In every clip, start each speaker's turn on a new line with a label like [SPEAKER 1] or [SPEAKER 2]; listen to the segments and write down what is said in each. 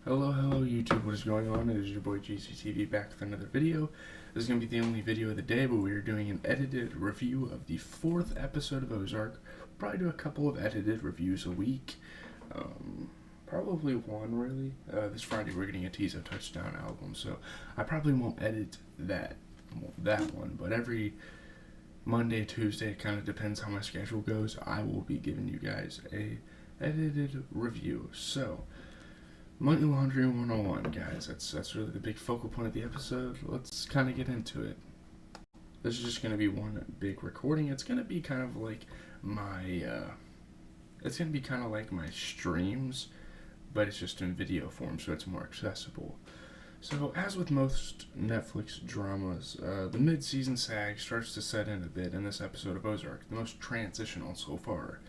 [SPEAKER 1] Hello YouTube, what is going on? It is your boy GCTV back with another video. This is going to be the only video of the day, but we are doing an edited review of the 4th episode of Ozark. Probably do a couple of edited reviews a week. Probably one, really. This Friday we're getting a Tizo Touchdown album, so I probably won't edit that one, but every Monday, Tuesday, it kind of depends how my schedule goes. I will be giving you guys a edited review. So, Money Laundering 101, guys. That's really the big focal point of the episode. Let's kind of get into it. This is just going to be one big recording. It's going to be kind of like my, my streams, but it's just in video form, so it's more accessible. So, as with most Netflix dramas, the mid-season sag starts to set in a bit in this episode of Ozark, the most transitional so far.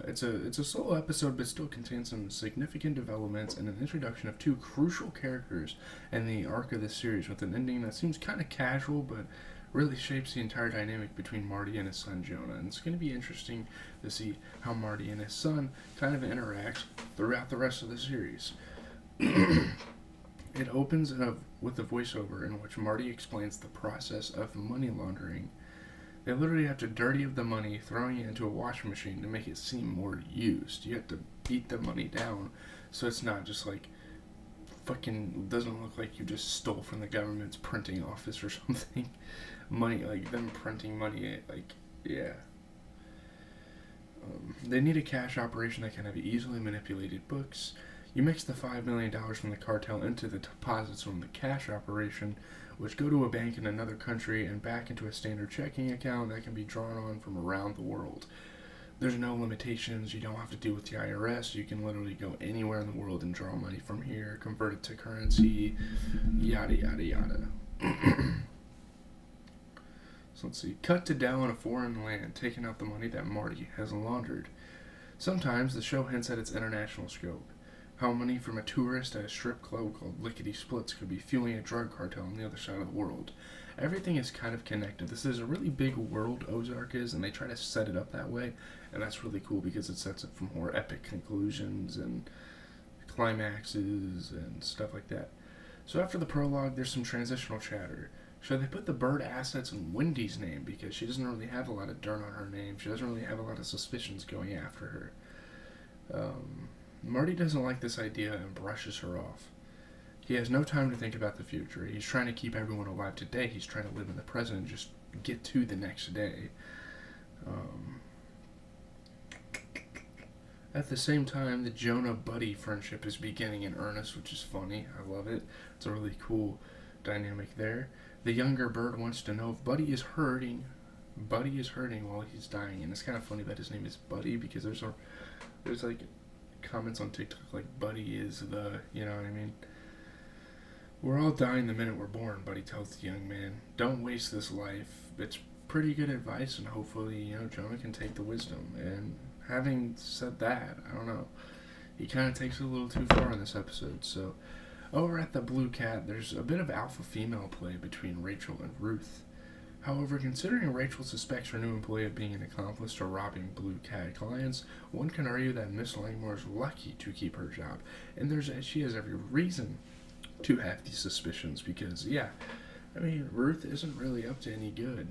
[SPEAKER 1] It's a solo episode, but still contains some significant developments and an introduction of two crucial characters in the arc of this series, with an ending that seems kind of casual, but really shapes the entire dynamic between Marty and his son Jonah. And it's going to be interesting to see how Marty and his son kind of interact throughout the rest of the series. It opens with a voiceover in which Marty explains the process of money laundering. They literally have to dirty up the money, throwing it into a washing machine to make it seem more used. You have to beat the money down so it's not just like fucking doesn't look like you just stole from the government's printing office or something. Money, like them printing money, like, yeah. They need a cash operation that can have easily manipulated books. You mix the $5 million from the cartel into the deposits from the cash operation, which go to a bank in another country and back into a standard checking account that can be drawn on from around the world. There's no limitations. You don't have to deal with the IRS. You can literally go anywhere in the world and draw money from here, convert it to currency, yada yada yada. So let's see. Cut to Dell in a foreign land, taking out the money that Marty has laundered. Sometimes the show hints at its international scope. How money from a tourist at a strip club called Lickety Splits could be fueling a drug cartel on the other side of the world. Everything is kind of connected. This is a really big world, Ozark is, and they try to set it up that way, and that's really cool because it sets up for more epic conclusions and climaxes and stuff like that. So after the prologue, there's some transitional chatter. Should they put the bird assets in Wendy's name because she doesn't really have a lot of dirt on her name. She doesn't really have a lot of suspicions going after her. Marty doesn't like this idea and brushes her off. He has no time to think about the future. He's trying to keep everyone alive today. He's trying to live in the present and just get to the next day. At the same time, the Jonah-Buddy friendship is beginning in earnest, which is funny. I love it. It's a really cool dynamic there. The younger bird wants to know if Buddy is hurting. Buddy is hurting while he's dying, and it's kind of funny that his name is Buddy because there's like comments on TikTok like Buddy is the, you know what I mean? We're all dying the minute we're born, Buddy tells the young man. Don't waste this life. It's pretty good advice, and hopefully, Jonah can take the wisdom. And having said that, I don't know. He kind of takes it a little too far in this episode. So, over at the Blue Cat, there's a bit of alpha-female play between Rachel and Ruth. However, considering Rachel suspects her new employee of being an accomplice to robbing Blue Cat clients, one can argue that Miss Langmore is lucky to keep her job, and she has every reason to have these suspicions because, yeah, I mean, Ruth isn't really up to any good,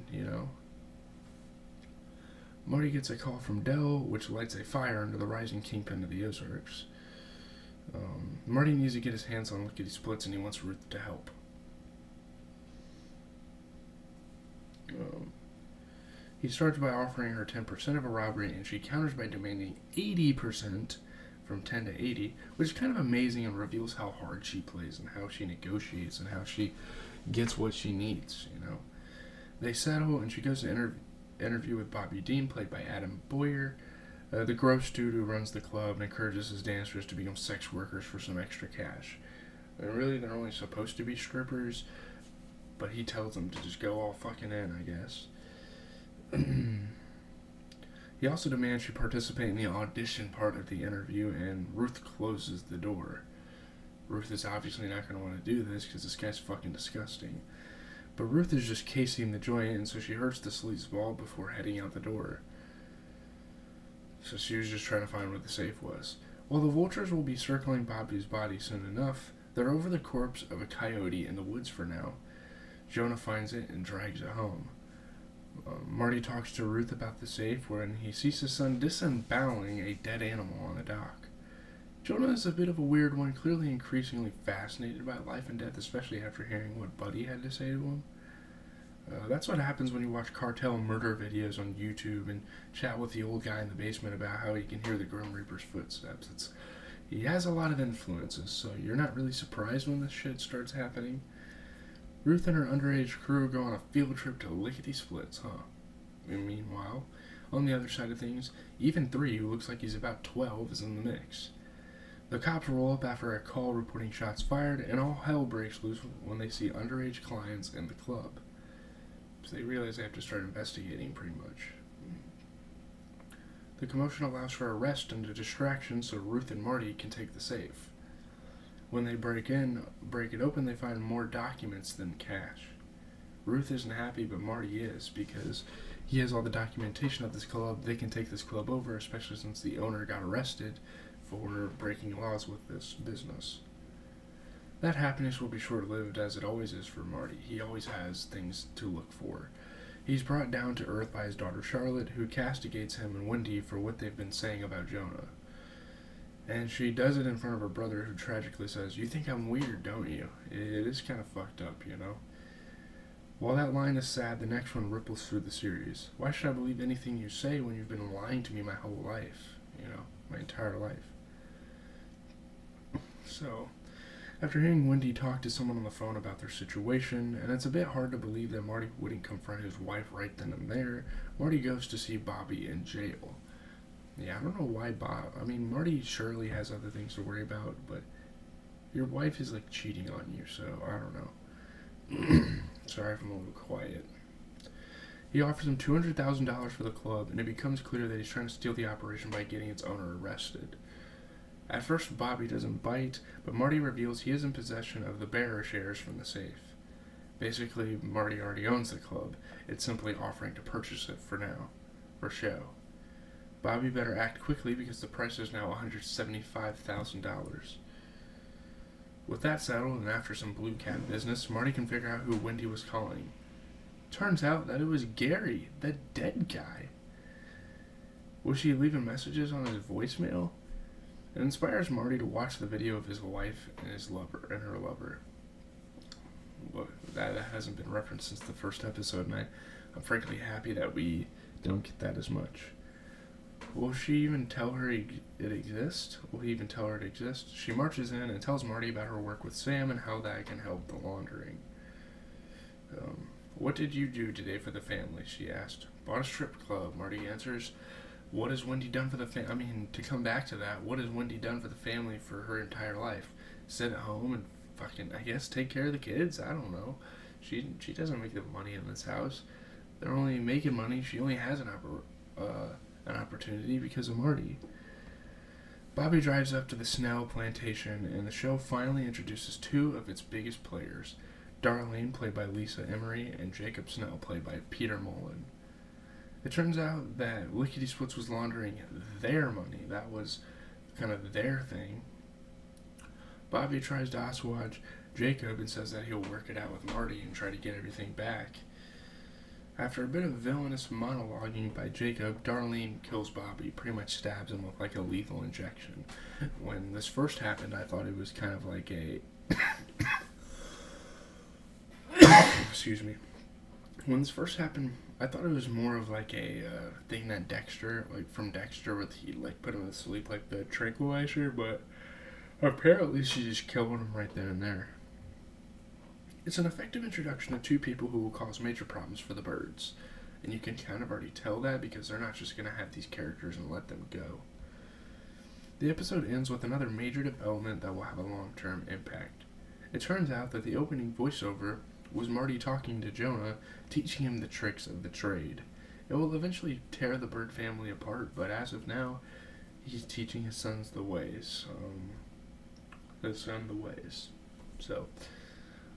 [SPEAKER 1] Marty gets a call from Dell, which lights a fire under the rising kingpin of the Ozarks. Marty needs to get his hands on Lickety Splits, and he wants Ruth to help. He starts by offering her 10% of a robbery, and she counters by demanding 80%, from 10 to 80, which is kind of amazing and reveals how hard she plays and how she negotiates and how she gets what she needs, They settle, and she goes to interview with Bobby Dean, played by Adam Boyer, the gross dude who runs the club and encourages his dancers to become sex workers for some extra cash. And really, they're only supposed to be strippers, but he tells them to just go all fucking in, I guess. He also demands she participate in the audition part of the interview, and Ruth closes the door. Ruth is obviously not going to want to do this because this guy's fucking disgusting. But Ruth is just casing the joint, and so she hurts the sleazeball before heading out the door. So she was just trying to find where the safe was. While the vultures will be circling Bobby's body soon enough, they're over the corpse of a coyote in the woods for now. Jonah finds it and drags it home. Marty talks to Ruth about the safe when he sees his son disemboweling a dead animal on the dock. Jonah is a bit of a weird one, clearly increasingly fascinated by life and death, especially after hearing what Buddy had to say to him. That's what happens when you watch cartel murder videos on YouTube and chat with the old guy in the basement about how he can hear the Grim Reaper's footsteps. He has a lot of influences, so you're not really surprised when this shit starts happening. Ruth and her underage crew go on a field trip to Lickety Splits, huh? And meanwhile, on the other side of things, Even 3, who looks like he's about 12, is in the mix. The cops roll up after a call reporting shots fired, and all hell breaks loose when they see underage clients in the club. So they realize they have to start investigating, pretty much. The commotion allows for arrest and a distraction so Ruth and Marty can take the safe. When they break it open, they find more documents than cash. Ruth isn't happy, but Marty is, because he has all the documentation of this club. They can take this club over, especially since the owner got arrested for breaking laws with this business. That happiness will be short-lived, as it always is for Marty. He always has things to look for. He's brought down to earth by his daughter Charlotte, who castigates him and Wendy for what they've been saying about Jonah. And she does it in front of her brother, who tragically says, "You think I'm weird, don't you?" It is kind of fucked up, you know? While that line is sad, the next one ripples through the series. Why should I believe anything you say when you've been lying to me my whole life? My entire life. So, after hearing Wendy talk to someone on the phone about their situation, and it's a bit hard to believe that Marty wouldn't confront his wife right then and there, Marty goes to see Bobby in jail. Yeah, I don't know why Marty surely has other things to worry about, but your wife is like cheating on you, so I don't know. Sorry if I'm a little quiet. He offers him $200,000 for the club, and it becomes clear that he's trying to steal the operation by getting its owner arrested. At first, Bobby doesn't bite, but Marty reveals he is in possession of the bearer shares from the safe. Basically, Marty already owns the club. It's simply offering to purchase it for now, for show. Bobby better act quickly because the price is now $175,000. With that settled, and after some blue cat business, Marty can figure out who Wendy was calling. Turns out that it was Gary, the dead guy. Was she leaving messages on his voicemail? It inspires Marty to watch the video of his wife and her lover. Well, that hasn't been referenced since the first episode, and I'm frankly happy that we don't get that as much. Will she even tell her it exists? Will he even tell her it exists? She marches in and tells Marty about her work with Sam and how that can help the laundering. What did you do today for the family? She asked. Bought a strip club, Marty answers. What has Wendy done for the family? To come back to that, what has Wendy done for the family for her entire life? Sit at home and fucking, I guess, take care of the kids? I don't know. She doesn't make the money in this house. They're only making money. She only has an opportunity because of Marty. Bobby drives up to the Snell plantation, and the show finally introduces two of its biggest players, Darlene, played by Lisa Emery, and Jacob Snell, played by Peter Mullen. It turns out that Lickety Splits was laundering their money. That was kind of their thing. Bobby tries to assuage Jacob and says that he'll work it out with Marty and try to get everything back. After a bit of villainous monologuing by Jacob, Darlene kills Bobby, pretty much stabs him with like a lethal injection. When this first happened, I thought it was kind of like a... Excuse me. When this first happened, I thought it was more of like a thing that Dexter, like from Dexter, where he like put him to sleep like the tranquilizer, but apparently she just killed him right then and there. It's an effective introduction of two people who will cause major problems for the birds, and you can kind of already tell that because they're not just going to have these characters and let them go. The episode ends with another major development that will have a long-term impact. It turns out that the opening voiceover was Marty talking to Jonah, teaching him the tricks of the trade. It will eventually tear the bird family apart, but as of now, he's teaching his son the ways. So,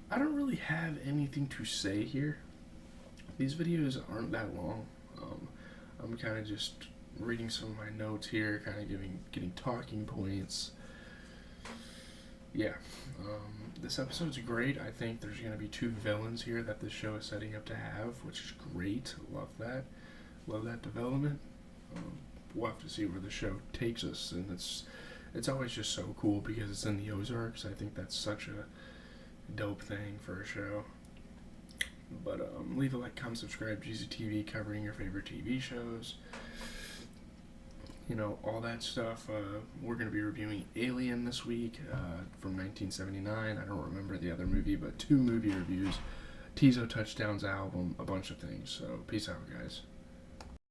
[SPEAKER 1] I don't really have anything to say here. These videos aren't that long. I'm kind of just reading some of my notes here, kind of getting talking points. Yeah, this episode's great. I think there's going to be two villains here that this show is setting up to have, which is great. Love that. Love that development. We'll have to see where the show takes us, and it's always just so cool because it's in the Ozarks. I think that's such a dope thing for a show. But leave a like, comment, subscribe. GZTV, covering your favorite TV shows. You know, all that stuff. We're going to be reviewing Alien this week from 1979. I don't remember the other movie, but 2 movie reviews. Tizo Touchdown's album, a bunch of things. So, peace out, guys.